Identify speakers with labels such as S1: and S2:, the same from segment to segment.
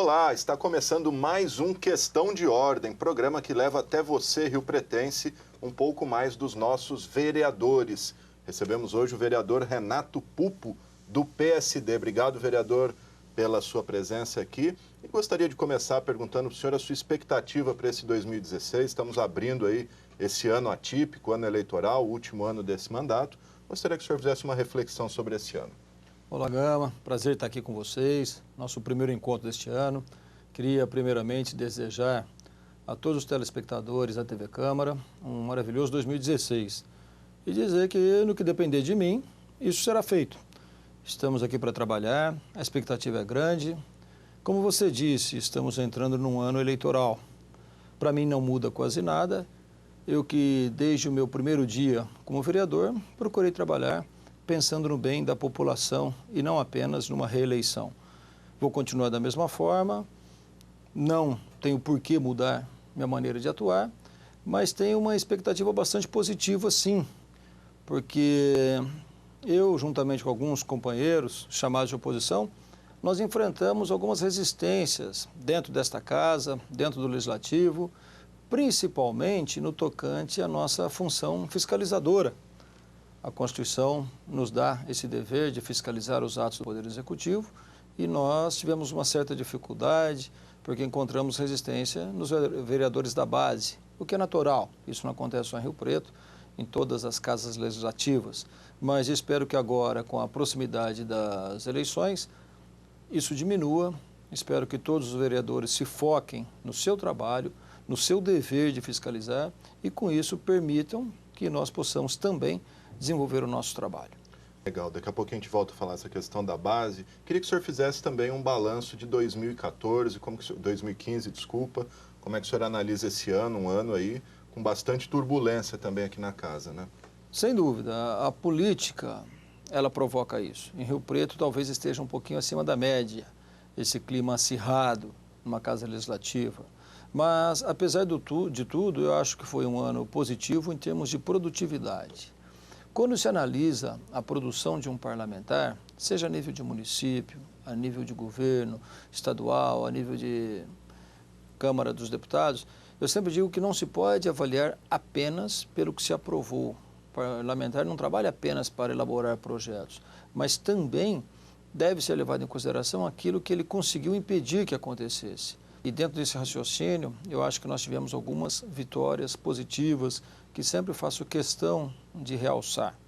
S1: Olá, está começando mais um Questão de Ordem, programa que leva até você, riopretense, um pouco mais dos nossos vereadores. Recebemos hoje o vereador Renato Pupo, do PSD. Obrigado, vereador, pela sua presença aqui. E gostaria de começar perguntando para o senhor a sua expectativa para esse 2016. Estamos abrindo aí esse ano atípico, ano eleitoral, o último ano desse mandato. Gostaria que o senhor fizesse uma reflexão sobre esse ano.
S2: Olá, Gama. Prazer estar aqui com vocês. Nosso primeiro encontro deste ano. Queria, primeiramente, desejar a todos os telespectadores da TV Câmara um maravilhoso 2016. E dizer que, no que depender de mim, isso será feito. Estamos aqui para trabalhar, a expectativa é grande. Como você disse, estamos entrando num ano eleitoral. Para mim não muda quase nada. Eu que, desde o meu primeiro dia como vereador, procurei trabalhar pensando no bem da população e não apenas numa reeleição. Vou continuar da mesma forma, não tenho por que mudar minha maneira de atuar, mas tenho uma expectativa bastante positiva, sim, porque eu, juntamente com alguns companheiros chamados de oposição, nós enfrentamos algumas resistências dentro desta casa, dentro do Legislativo, principalmente no tocante à nossa função fiscalizadora. A Constituição nos dá esse dever de fiscalizar os atos do Poder Executivo e nós tivemos uma certa dificuldade porque encontramos resistência nos vereadores da base, o que é natural. Isso não acontece só em Rio Preto, em todas as casas legislativas. Mas espero que agora, com a proximidade das eleições, isso diminua. Espero que todos os vereadores se foquem no seu trabalho, no seu dever de fiscalizar e, com isso, permitam que nós possamos também desenvolver o nosso trabalho.
S1: Legal, daqui a pouco a gente volta a falar essa questão da base. Queria que o senhor fizesse também um balanço de 2014, 2015, desculpa, como é que o senhor analisa esse ano, um ano aí, com bastante turbulência também aqui na casa, né?
S2: Sem dúvida, a política, ela provoca isso. Em Rio Preto talvez esteja um pouquinho acima da média, esse clima acirrado numa casa legislativa. Mas, apesar de tudo, eu acho que foi um ano positivo em termos de produtividade. Quando se analisa a produção de um parlamentar, seja a nível de município, a nível de governo estadual, a nível de Câmara dos Deputados, eu sempre digo que não se pode avaliar apenas pelo que se aprovou. O parlamentar não trabalha apenas para elaborar projetos, mas também deve ser levado em consideração aquilo que ele conseguiu impedir que acontecesse. E dentro desse raciocínio, eu acho que nós tivemos algumas vitórias positivas que sempre faço questão de realçar.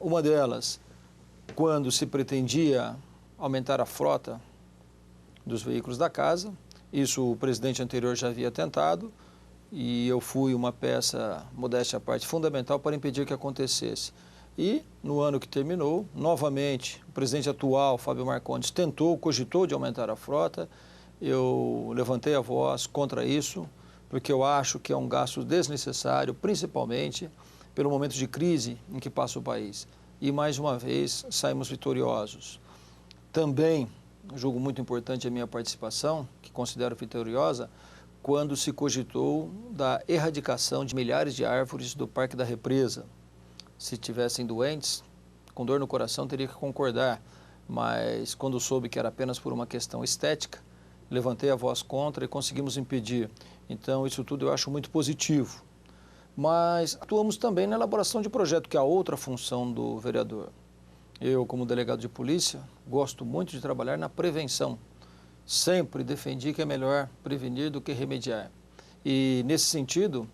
S2: Uma delas, quando se pretendia aumentar a frota dos veículos da casa, isso o presidente anterior já havia tentado, e eu fui uma peça, modéstia à parte, fundamental para impedir que acontecesse. E, no ano que terminou, novamente, o presidente atual, Fábio Marcondes, cogitou de aumentar a frota. Eu levantei a voz contra isso, porque eu acho que é um gasto desnecessário, principalmente pelo momento de crise em que passa o país. E, mais uma vez, saímos vitoriosos. Também, julgo muito importante a minha participação, que considero vitoriosa, quando se cogitou da erradicação de milhares de árvores do Parque da Represa. Se tivessem doentes, com dor no coração, teria que concordar, mas quando soube que era apenas por uma questão estética, levantei a voz contra e conseguimos impedir. Então, isso tudo eu acho muito positivo. Mas atuamos também na elaboração de projeto, que é a outra função do vereador. Eu, como delegado de polícia, gosto muito de trabalhar na prevenção. Sempre defendi que é melhor prevenir do que remediar. E, nesse sentido,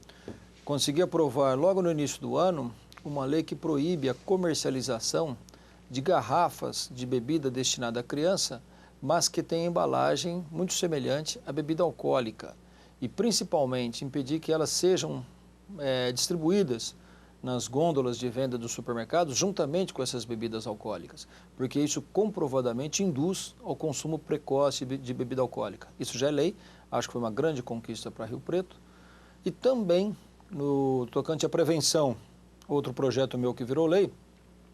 S2: consegui aprovar logo no início do ano uma lei que proíbe a comercialização de garrafas de bebida destinada à criança, mas que tem embalagem muito semelhante à bebida alcoólica. E, principalmente, impedir que elas sejam distribuídas nas gôndolas de venda dos supermercados juntamente com essas bebidas alcoólicas, porque isso comprovadamente induz ao consumo precoce de bebida alcoólica. Isso já é lei, acho que foi uma grande conquista para Rio Preto. E também, no tocante à prevenção, outro projeto meu que virou lei,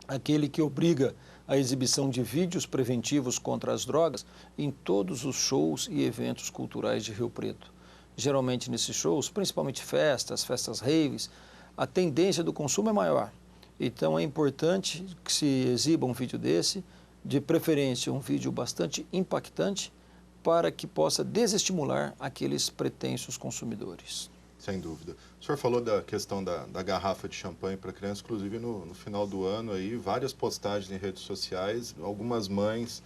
S2: aquele que obriga a exibição de vídeos preventivos contra as drogas em todos os shows e eventos culturais de Rio Preto. Geralmente nesses shows, principalmente festas raves, a tendência do consumo é maior. Então é importante que se exiba um vídeo desse, de preferência um vídeo bastante impactante, para que possa desestimular aqueles pretensos consumidores.
S1: Sem dúvida. O senhor falou da questão da garrafa de champanhe para criança, inclusive no final do ano, aí, várias postagens em redes sociais, algumas mães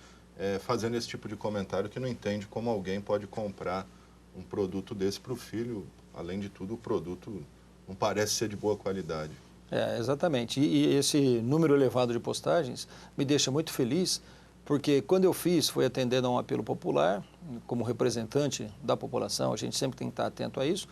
S1: fazendo esse tipo de comentário que não entende como alguém pode comprar um produto desse para o filho. Além de tudo, o produto não parece ser de boa qualidade.
S2: Exatamente. E esse número elevado de postagens me deixa muito feliz, porque quando eu fiz, foi atendendo a um apelo popular, como representante da população, a gente sempre tem que estar atento a isso,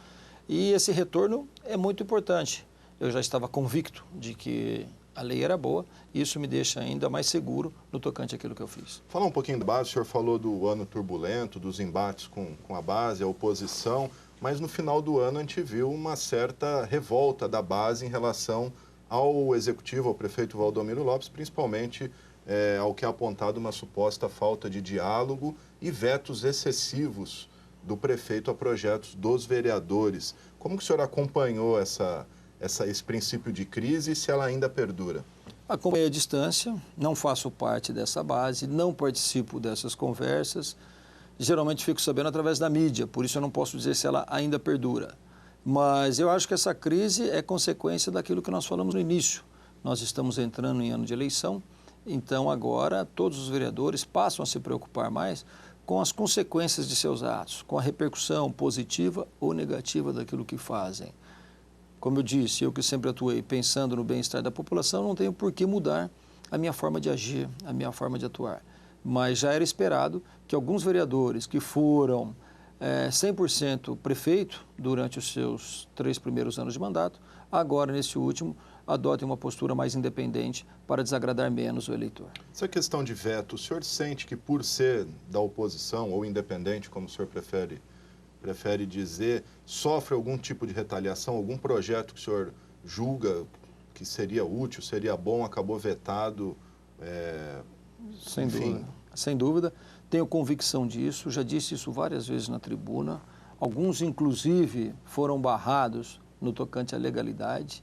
S2: e esse retorno é muito importante. Eu já estava convicto de que a lei era boa, e isso me deixa ainda mais seguro no tocante àquilo que eu fiz.
S1: Falar um pouquinho da base, o senhor falou do ano turbulento, dos embates com a base, a oposição, mas no final do ano a gente viu uma certa revolta da base em relação ao executivo, ao prefeito Valdomiro Lopes, principalmente ao que é apontado uma suposta falta de diálogo e vetos excessivos do prefeito a projetos dos vereadores. Como que o senhor acompanhou esse princípio de crise e se ela ainda perdura?
S2: Acompanhei à distância, não faço parte dessa base, não participo dessas conversas. Geralmente fico sabendo através da mídia, por isso eu não posso dizer se ela ainda perdura. Mas eu acho que essa crise é consequência daquilo que nós falamos no início. Nós estamos entrando em ano de eleição, então agora todos os vereadores passam a se preocupar mais com as consequências de seus atos, com a repercussão positiva ou negativa daquilo que fazem. Como eu disse, eu que sempre atuei pensando no bem-estar da população, não tenho por que mudar a minha forma de agir, a minha forma de atuar. Mas já era esperado que alguns vereadores que foram 100% prefeito durante os seus 3 primeiros anos de mandato, agora, nesse último, adotem uma postura mais independente para desagradar menos o eleitor.
S1: Essa questão de veto, o senhor sente que por ser da oposição ou independente, como o senhor prefere dizer, sofre algum tipo de retaliação, algum projeto que o senhor julga que seria útil, seria bom, acabou vetado?
S2: Sem dúvida. Sem dúvida. Tenho convicção disso, já disse isso várias vezes na tribuna. Alguns, inclusive, foram barrados no tocante à legalidade.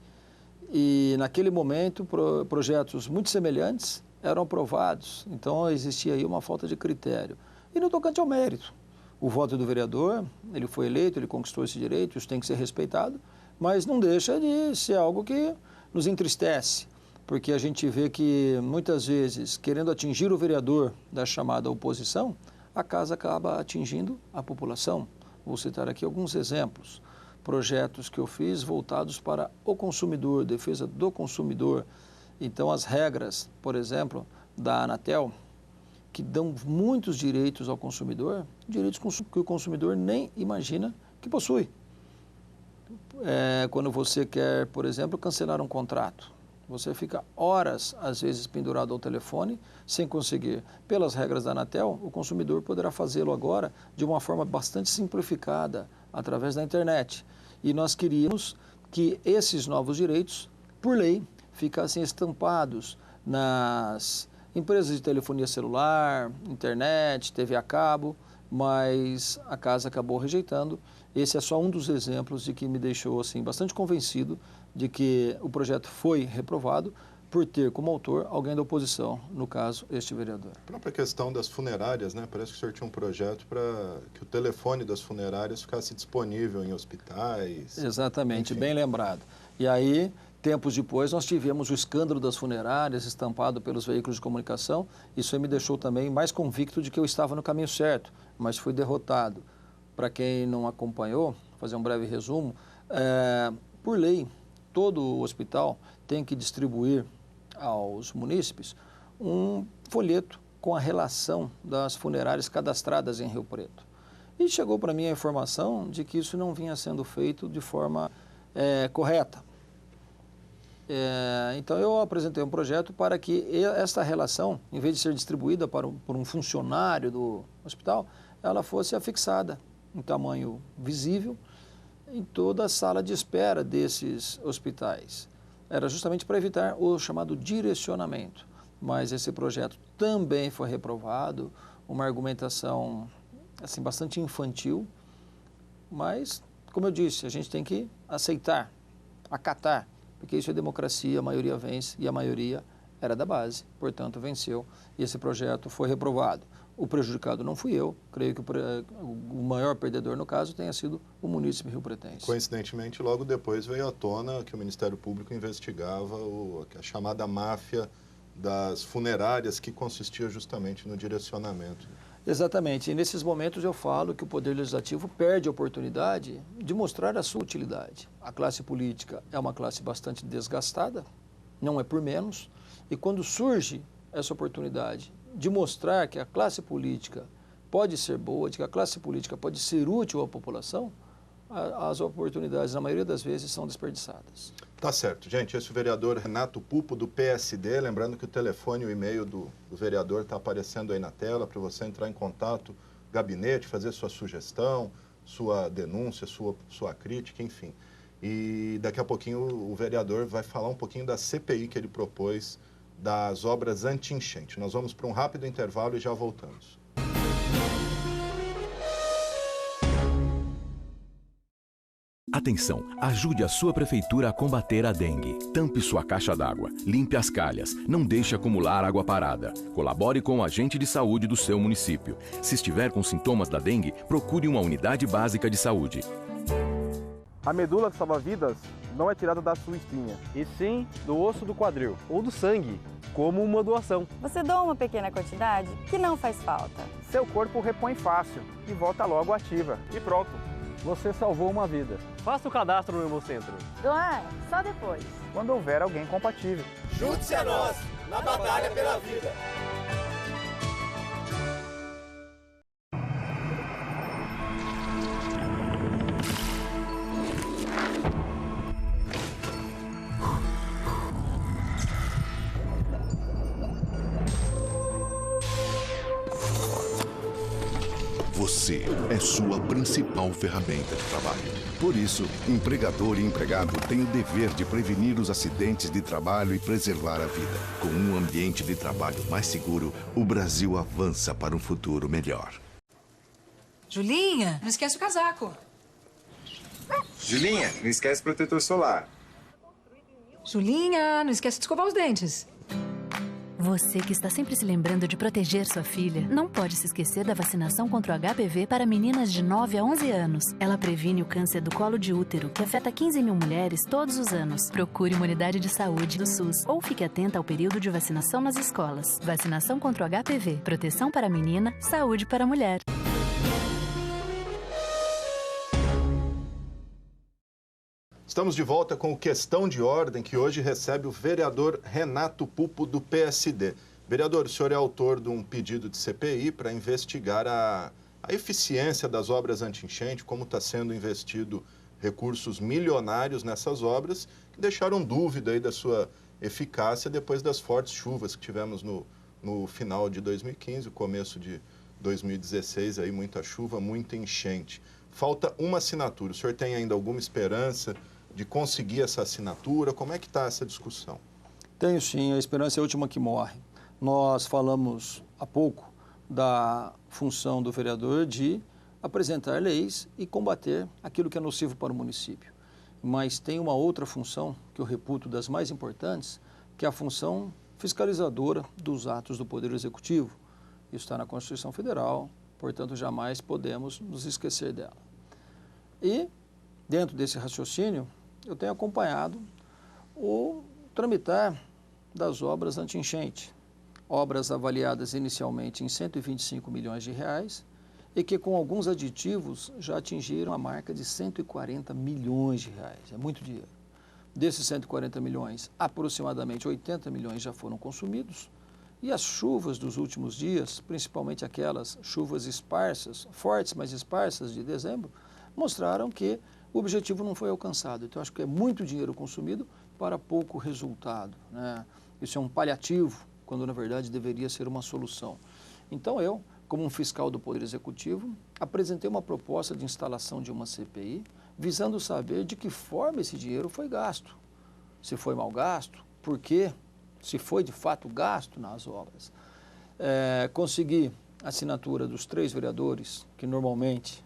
S2: E, naquele momento, projetos muito semelhantes eram aprovados. Então, existia aí uma falta de critério. E no tocante ao mérito, o voto do vereador, ele foi eleito, ele conquistou esse direito, isso tem que ser respeitado, mas não deixa de ser algo que nos entristece, porque a gente vê que, muitas vezes, querendo atingir o vereador da chamada oposição, a casa acaba atingindo a população. Vou citar aqui alguns exemplos. Projetos que eu fiz voltados para o consumidor, defesa do consumidor. Então, as regras, por exemplo, da Anatel, que dão muitos direitos ao consumidor, direitos que o consumidor nem imagina que possui. Quando você quer, por exemplo, cancelar um contrato, você fica horas, às vezes, pendurado ao telefone, sem conseguir. Pelas regras da Anatel, o consumidor poderá fazê-lo agora de uma forma bastante simplificada, através da internet. E nós queríamos que esses novos direitos, por lei, ficassem estampados nas empresas de telefonia celular, internet, TV a cabo, mas a casa acabou rejeitando. Esse é só um dos exemplos de que me deixou assim, bastante convencido de que o projeto foi reprovado por ter como autor alguém da oposição, no caso, este vereador.
S1: A própria questão das funerárias, né? Parece que o senhor tinha um projeto para que o telefone das funerárias ficasse disponível em hospitais.
S2: Exatamente,
S1: enfim.
S2: Bem lembrado. E aí, tempos depois, nós tivemos o escândalo das funerárias estampado pelos veículos de comunicação. Isso aí me deixou também mais convicto de que eu estava no caminho certo, mas fui derrotado. Para quem não acompanhou, vou fazer um breve resumo, por lei, todo o hospital tem que distribuir aos munícipes um folheto com a relação das funerárias cadastradas em Rio Preto. E chegou para mim a informação de que isso não vinha sendo feito de forma correta. Então, eu apresentei um projeto para que esta relação, em vez de ser distribuída por um funcionário do hospital, ela fosse afixada em tamanho visível em toda a sala de espera desses hospitais. Era justamente para evitar o chamado direcionamento. Mas esse projeto também foi reprovado, uma argumentação assim, bastante infantil, mas, como eu disse, a gente tem que aceitar, acatar, porque isso é democracia, a maioria vence e a maioria era da base, portanto venceu e esse projeto foi reprovado. O prejudicado não fui eu, creio que o maior perdedor no caso tenha sido o munícipe riopretense.
S1: Coincidentemente, logo depois veio à tona que o Ministério Público investigava a chamada máfia das funerárias, que consistia justamente no direcionamento.
S2: Exatamente, e nesses momentos eu falo que o Poder Legislativo perde a oportunidade de mostrar a sua utilidade. A classe política é uma classe bastante desgastada, não é por menos, e quando surge essa oportunidade de mostrar que a classe política pode ser boa, de que a classe política pode ser útil à população, as oportunidades, na maioria das vezes, são desperdiçadas.
S1: Tá certo. Gente, esse é o vereador Renato Pupo, do PSD. Lembrando que o telefone e o e-mail do vereador está aparecendo aí na tela para você entrar em contato, gabinete, fazer sua sugestão, sua denúncia, sua crítica, enfim. E daqui a pouquinho o vereador vai falar um pouquinho da CPI que ele propôs das obras anti-enchente. Nós vamos para um rápido intervalo e já voltamos.
S3: Atenção, ajude a sua prefeitura a combater a dengue. Tampe sua caixa d'água, limpe as calhas, não deixe acumular água parada. Colabore com o agente de saúde do seu município. Se estiver com sintomas da dengue, procure uma unidade básica de saúde.
S4: A medula que salva vidas não é tirada da sua espinha, e sim do osso do quadril ou do sangue, como uma doação.
S5: Você doa uma pequena quantidade que não faz falta.
S4: Seu corpo repõe fácil e volta logo ativa. E pronto, você salvou uma vida. Faça o cadastro no Hemocentro.
S5: Doar só depois.
S4: Quando houver alguém compatível.
S6: Junte-se a nós na batalha pela vida.
S7: Você é sua principal ferramenta de trabalho. Por isso, empregador e empregado têm o dever de prevenir os acidentes de trabalho e preservar a vida. Com um ambiente de trabalho mais seguro, o Brasil avança para um futuro melhor.
S8: Julinha, não esquece o casaco.
S9: Julinha, não esquece o protetor solar.
S8: Julinha, não esquece de escovar os dentes.
S10: Você que está sempre se lembrando de proteger sua filha, não pode se esquecer da vacinação contra o HPV para meninas de 9 a 11 anos. Ela previne o câncer do colo de útero, que afeta 15 mil mulheres todos os anos. Procure uma unidade de saúde do SUS ou fique atenta ao período de vacinação nas escolas. Vacinação contra o HPV, proteção para a menina, saúde para a mulher.
S1: Estamos de volta com o Questão de Ordem, que hoje recebe o vereador Renato Pupo, do PSD. Vereador, o senhor é autor de um pedido de CPI para investigar a eficiência das obras anti-enchente, como está sendo investido recursos milionários nessas obras, que deixaram dúvida aí da sua eficácia depois das fortes chuvas que tivemos no final de 2015, o começo de 2016, aí muita chuva, muita enchente. Falta uma assinatura. O senhor tem ainda alguma esperança de conseguir essa assinatura? Como é que está essa discussão?
S2: Tenho sim, a esperança é a última que morre. Nós falamos há pouco da função do vereador de apresentar leis e combater aquilo que é nocivo para o município. Mas tem uma outra função que eu reputo das mais importantes, que é a função fiscalizadora dos atos do Poder Executivo. Isso está na Constituição Federal, portanto jamais podemos nos esquecer dela. E, dentro desse raciocínio, eu tenho acompanhado o tramitar das obras anti-enchente. Obras avaliadas inicialmente em 125 milhões de reais e que com alguns aditivos já atingiram a marca de 140 milhões de reais. É muito dinheiro. Desses 140 milhões, aproximadamente 80 milhões já foram consumidos e as chuvas dos últimos dias, principalmente aquelas chuvas esparsas, fortes, mas esparsas de dezembro, mostraram que o objetivo não foi alcançado. Então, acho que é muito dinheiro consumido para pouco resultado, né? Isso é um paliativo, quando na verdade deveria ser uma solução. Então, eu, como um fiscal do Poder Executivo, apresentei uma proposta de instalação de uma CPI, visando saber de que forma esse dinheiro foi gasto. Se foi mal gasto, por quê? Se foi de fato gasto nas obras. Consegui a assinatura dos 3 vereadores que normalmente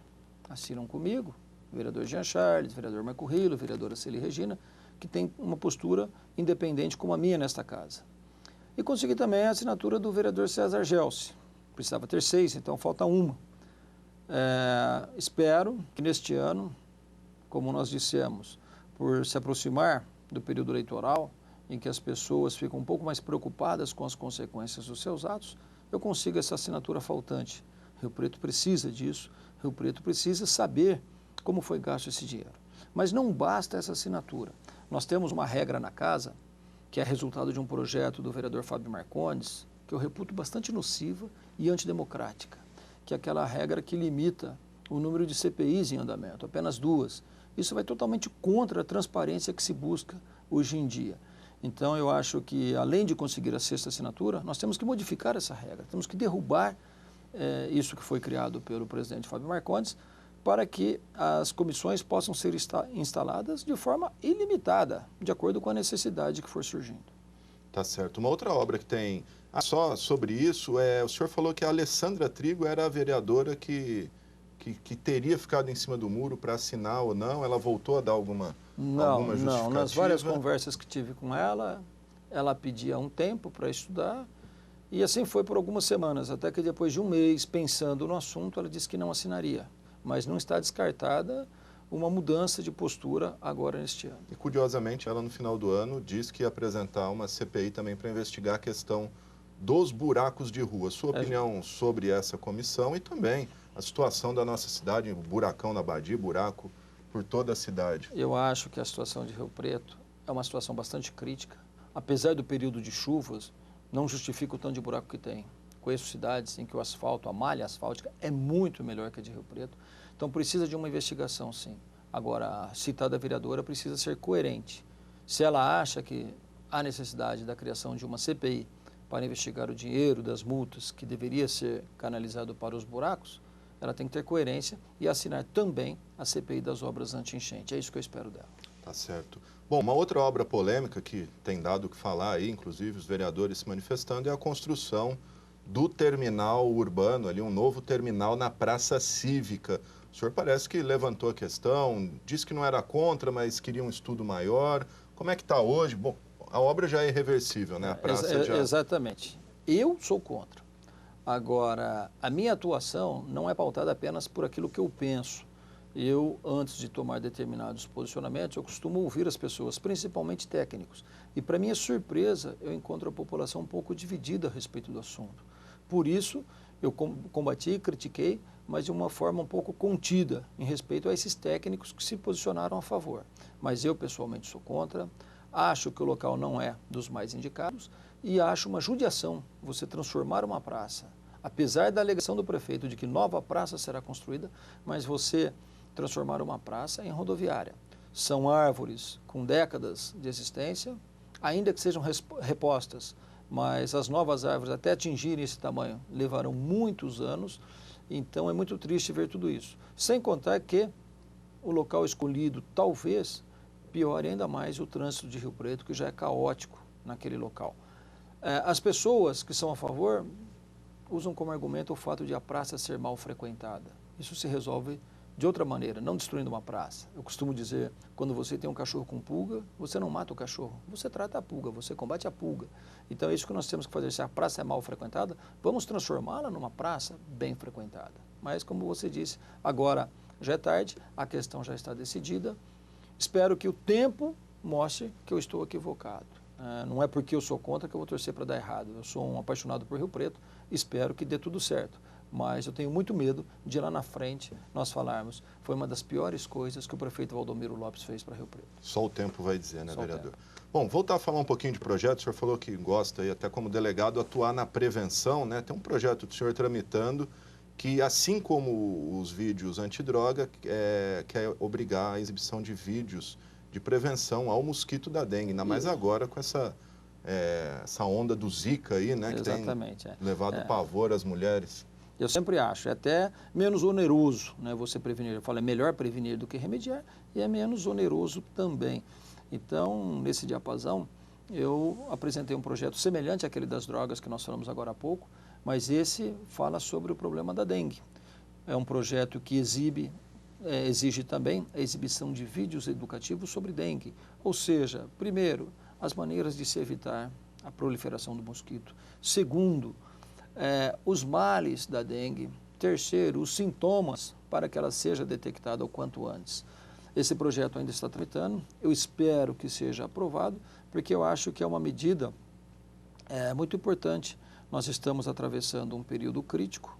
S2: assinam comigo, o vereador Jean Charles, o vereador Marco Rilo, a vereadora Celi Regina, que tem uma postura independente como a minha nesta casa. E consegui também a assinatura do vereador César Gelsi. Precisava ter 6, então falta uma. Espero que neste ano, como nós dissemos, por se aproximar do período eleitoral, em que as pessoas ficam um pouco mais preocupadas com as consequências dos seus atos, eu consiga essa assinatura faltante. Rio Preto precisa disso, Rio Preto precisa saber como foi gasto esse dinheiro. Mas não basta essa assinatura. Nós temos uma regra na casa, que é resultado de um projeto do vereador Fábio Marcondes, que eu reputo bastante nociva e antidemocrática, que é aquela regra que limita o número de CPIs em andamento, apenas 2. Isso vai totalmente contra a transparência que se busca hoje em dia. Então, eu acho que, além de conseguir a 6ª assinatura, nós temos que modificar essa regra, temos que derrubar isso que foi criado pelo presidente Fábio Marcondes, para que as comissões possam ser instaladas de forma ilimitada, de acordo com a necessidade que for surgindo.
S1: Tá certo. Uma outra obra que tem... só sobre isso, o senhor falou que a Alessandra Trigo era a vereadora que teria ficado em cima do muro para assinar ou não. Ela voltou a dar alguma justificativa?
S2: Não. Nas várias conversas que tive com ela, ela pedia um tempo para estudar e assim foi por algumas semanas, até que depois de um mês pensando no assunto, ela disse que não assinaria. Mas não está descartada uma mudança de postura agora neste ano.
S1: E, curiosamente, ela no final do ano disse que ia apresentar uma CPI também para investigar a questão dos buracos de rua. Sua opinião sobre essa comissão e também a situação da nossa cidade, buracão na Badia, buraco por toda a cidade.
S2: Eu acho que a situação de Rio Preto é uma situação bastante crítica. Apesar do período de chuvas, não justifica o tanto de buraco que tem. Conheço cidades em que o asfalto, a malha asfáltica, é muito melhor que a de Rio Preto. Então precisa de uma investigação, sim. Agora, a citada vereadora precisa ser coerente. Se ela acha que há necessidade da criação de uma CPI para investigar o dinheiro das multas que deveria ser canalizado para os buracos, ela tem que ter coerência e assinar também a CPI das obras anti-enchente. É isso que eu espero dela.
S1: Tá certo. Bom, uma outra obra polêmica que tem dado o que falar aí, inclusive os vereadores se manifestando, é a construção do terminal urbano, ali um novo terminal na Praça Cívica. O senhor parece que levantou a questão, disse que não era contra, mas queria um estudo maior. Como é que está hoje? Bom, a obra já é irreversível, né? A praça já...
S2: Exatamente. Eu sou contra. Agora, a minha atuação não é pautada apenas por aquilo que eu penso. Eu, antes de tomar determinados posicionamentos, eu costumo ouvir as pessoas, principalmente técnicos. E, para minha surpresa, eu encontro a população um pouco dividida a respeito do assunto. Por isso, eu combati, critiquei, mas de uma forma um pouco contida em respeito a esses técnicos que se posicionaram a favor. Mas eu, pessoalmente, sou contra, acho que o local não é dos mais indicados e acho uma judiação você transformar uma praça, apesar da alegação do prefeito de que nova praça será construída, mas você transformar uma praça em rodoviária. São árvores com décadas de existência, ainda que sejam repostas, mas as novas árvores, até atingirem esse tamanho, levarão muitos anos, então é muito triste ver tudo isso. Sem contar que o local escolhido talvez piore ainda mais o trânsito de Rio Preto, que já é caótico naquele local. As pessoas que são a favor usam como argumento o fato de a praça ser mal frequentada. Isso se resolve de outra maneira, não destruindo uma praça. Eu costumo dizer, quando você tem um cachorro com pulga, você não mata o cachorro, você trata a pulga, você combate a pulga. Então é isso que nós temos que fazer. Se a praça é mal frequentada, vamos transformá-la numa praça bem frequentada. Mas, como você disse, agora já é tarde, a questão já está decidida. Espero que o tempo mostre que eu estou equivocado. Não é porque eu sou contra que eu vou torcer para dar errado. Eu sou um apaixonado por Rio Preto, espero que dê tudo certo. Mas eu tenho muito medo de lá na frente nós falarmos, foi uma das piores coisas que o prefeito Valdomiro Lopes fez para Rio Preto.
S1: Só o tempo vai dizer, né,
S2: Só
S1: vereador? Bom, voltar a falar um pouquinho de projeto, o senhor falou que gosta, aí, até como delegado, atuar na prevenção, né? Tem um projeto do senhor tramitando que, assim como os vídeos antidroga, quer obrigar a exibição de vídeos de prevenção ao mosquito da dengue, ainda mais agora com essa onda do Zika aí, né?
S2: Exatamente,
S1: que tem levado pavor às mulheres.
S2: Eu sempre acho, é até menos oneroso, né, você prevenir. Eu falo, é melhor prevenir do que remediar e é menos oneroso também. Então, nesse diapasão, eu apresentei um projeto semelhante àquele das drogas que nós falamos agora há pouco, mas esse fala sobre o problema da dengue. É um projeto que exige também a exibição de vídeos educativos sobre dengue. Ou seja, primeiro, as maneiras de se evitar a proliferação do mosquito. Segundo, os males da dengue. Terceiro, os sintomas para que ela seja detectada o quanto antes. Esse projeto ainda está tramitando, eu espero que seja aprovado, porque eu acho que é uma medida muito importante. Nós estamos atravessando um período crítico,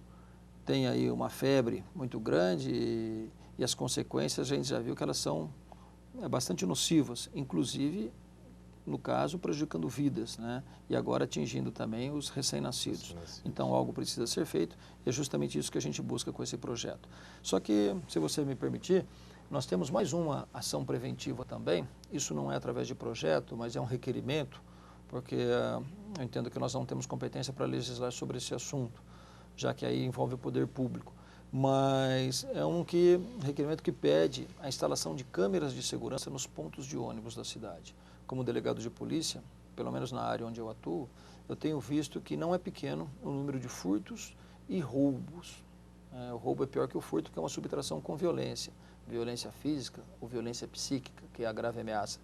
S2: tem aí uma febre muito grande e as consequências a gente já viu que elas são bastante nocivas, inclusive, no caso, prejudicando vidas, né? E agora atingindo também os recém-nascidos. Então, algo precisa ser feito e é justamente isso que a gente busca com esse projeto. Só que, se você me permitir, nós temos mais uma ação preventiva também. Isso não é através de projeto, mas é um requerimento, porque eu entendo que nós não temos competência para legislar sobre esse assunto, já que aí envolve o poder público. Mas é um requerimento que pede a instalação de câmeras de segurança nos pontos de ônibus da cidade. Como delegado de polícia, pelo menos na área onde eu atuo, eu tenho visto que não é pequeno o número de furtos e roubos. O roubo é pior que o furto, que é uma subtração com violência. Violência física ou violência psíquica, que é a grave ameaça.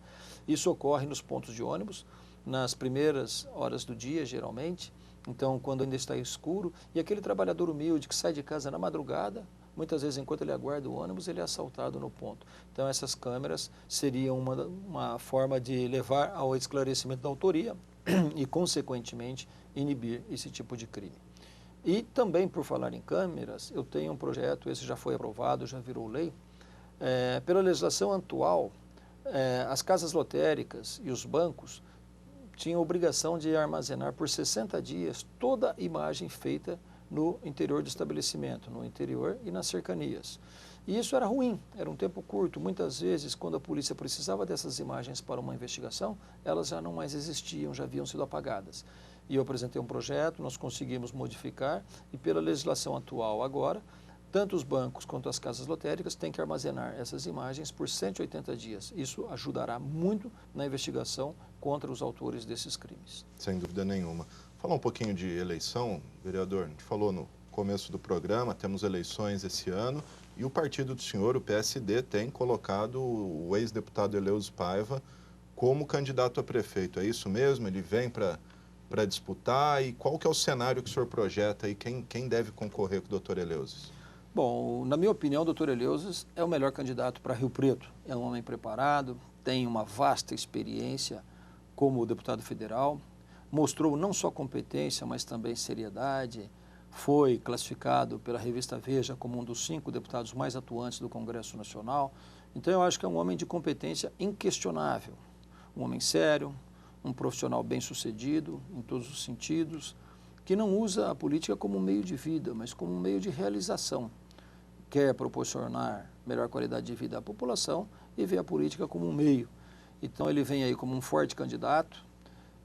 S2: Isso ocorre nos pontos de ônibus, nas primeiras horas do dia, geralmente. Então, quando ainda está escuro, e aquele trabalhador humilde que sai de casa na madrugada, muitas vezes, enquanto ele aguarda o ônibus, ele é assaltado no ponto. Então, essas câmeras seriam uma forma de levar ao esclarecimento da autoria e, consequentemente, inibir esse tipo de crime. E também, por falar em câmeras, eu tenho um projeto, esse já foi aprovado, já virou lei. Pela legislação atual, as casas lotéricas e os bancos tinham obrigação de armazenar por 60 dias toda a imagem feita no interior do estabelecimento, no interior e nas cercanias. E isso era ruim, era um tempo curto. Muitas vezes, quando a polícia precisava dessas imagens para uma investigação, elas já não mais existiam, já haviam sido apagadas. E eu apresentei um projeto, nós conseguimos modificar, e pela legislação atual agora, tanto os bancos quanto as casas lotéricas têm que armazenar essas imagens por 180 dias. Isso ajudará muito na investigação contra os autores desses crimes.
S1: Sem dúvida nenhuma. Falar um pouquinho de eleição, vereador. A gente falou no começo do programa, temos eleições esse ano e o partido do senhor, o PSD, tem colocado o ex-deputado Eleuso Paiva como candidato a prefeito. É isso mesmo? Ele vem para disputar? E qual que é o cenário que o senhor projeta e quem deve concorrer com o doutor Eleuso?
S2: Bom, na minha opinião, o doutor Eleuso é o melhor candidato para Rio Preto. É um homem preparado, tem uma vasta experiência como deputado federal, mostrou não só competência, mas também seriedade, foi classificado pela revista Veja como um dos 5 deputados mais atuantes do Congresso Nacional. Então, eu acho que é um homem de competência inquestionável, um homem sério, um profissional bem-sucedido em todos os sentidos, que não usa a política como um meio de vida, mas como um meio de realização. Quer proporcionar melhor qualidade de vida à população e vê a política como um meio. Então, ele vem aí como um forte candidato.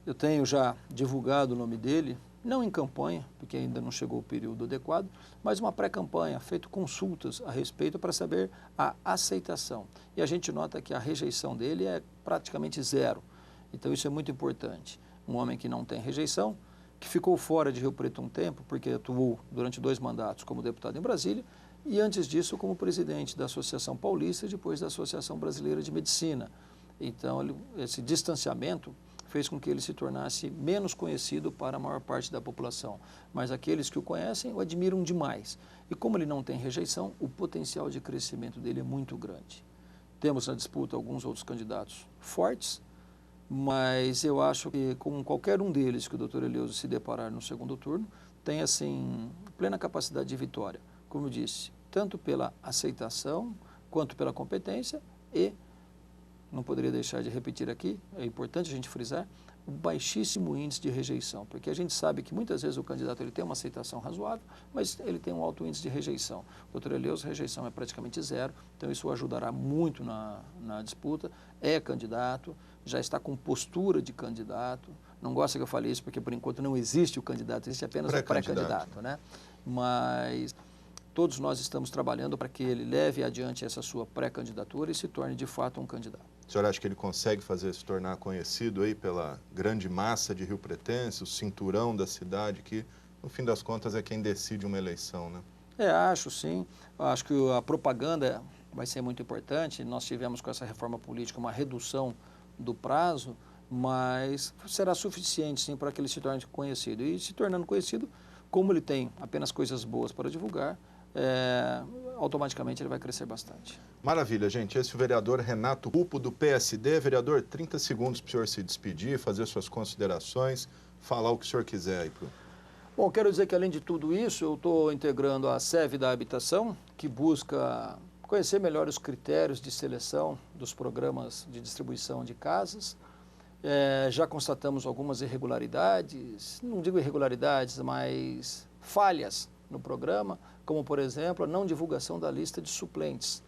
S2: Eu tenho já divulgado o nome dele, não em campanha, porque ainda não chegou o período adequado, mas uma pré-campanha, feito consultas a respeito para saber a aceitação. E a gente nota que a rejeição dele é praticamente zero. Então, isso é muito importante. Um homem que não tem rejeição, que ficou fora de Rio Preto um tempo, porque atuou durante 2 mandatos como deputado em Brasília, e antes disso como presidente da Associação Paulista e depois da Associação Brasileira de Medicina. Então, esse distanciamento fez com que ele se tornasse menos conhecido para a maior parte da população. Mas aqueles que o conhecem o admiram demais. E como ele não tem rejeição, o potencial de crescimento dele é muito grande. Temos na disputa alguns outros candidatos fortes, mas eu acho que com qualquer um deles que o doutor Eleuso se deparar no segundo turno, tem assim plena capacidade de vitória. Como eu disse, tanto pela aceitação, quanto pela competência e, não poderia deixar de repetir aqui, é importante a gente frisar, o baixíssimo índice de rejeição, porque a gente sabe que muitas vezes o candidato ele tem uma aceitação razoável, mas ele tem um alto índice de rejeição. O doutor Eleuso, a rejeição é praticamente zero, então isso o ajudará muito na disputa, é candidato, já está com postura de candidato, não gosta que eu fale isso porque por enquanto não existe o candidato, existe apenas o pré-candidato, né? Mas todos nós estamos trabalhando para que ele leve adiante essa sua pré-candidatura e se torne de fato um candidato.
S1: O senhor acha que ele consegue se tornar conhecido aí pela grande massa de rio-pretense, o cinturão da cidade, que no fim das contas é quem decide uma eleição, né?
S2: Acho sim. Acho que a propaganda vai ser muito importante. Nós tivemos com essa reforma política uma redução do prazo mas será suficiente sim para que ele se torne conhecido. E se tornando conhecido, como ele tem apenas coisas boas para divulgar, automaticamente ele vai crescer bastante.
S1: Maravilha, gente. Esse é o vereador Renato Pupo, do PSD. Vereador, 30 segundos para o senhor se despedir, fazer suas considerações, falar o que o senhor quiser aí.
S2: Bom, quero dizer que além de tudo isso, eu estou integrando a SEV da Habitação, que busca conhecer melhor os critérios de seleção dos programas de distribuição de casas. Já constatamos algumas irregularidades, não digo irregularidades, mas falhas no programa, como, por exemplo, a não divulgação da lista de suplentes.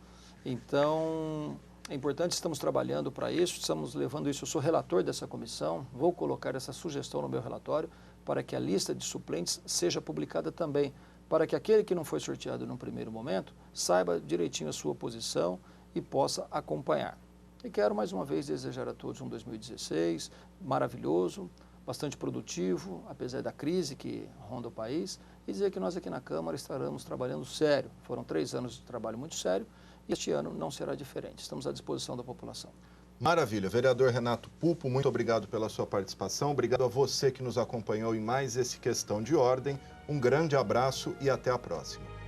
S2: Então, é importante, estamos trabalhando para isso, estamos levando isso, eu sou relator dessa comissão, vou colocar essa sugestão no meu relatório para que a lista de suplentes seja publicada também, para que aquele que não foi sorteado no primeiro momento saiba direitinho a sua posição e possa acompanhar. E quero mais uma vez desejar a todos um 2016 maravilhoso, bastante produtivo, apesar da crise que ronda o país, e dizer que nós aqui na Câmara estaremos trabalhando sério. Foram 3 anos de trabalho muito sério e este ano não será diferente. Estamos à disposição da população.
S1: Maravilha. Vereador Renato Pupo, muito obrigado pela sua participação. Obrigado a você que nos acompanhou em mais esse Questão de Ordem. Um grande abraço e até a próxima.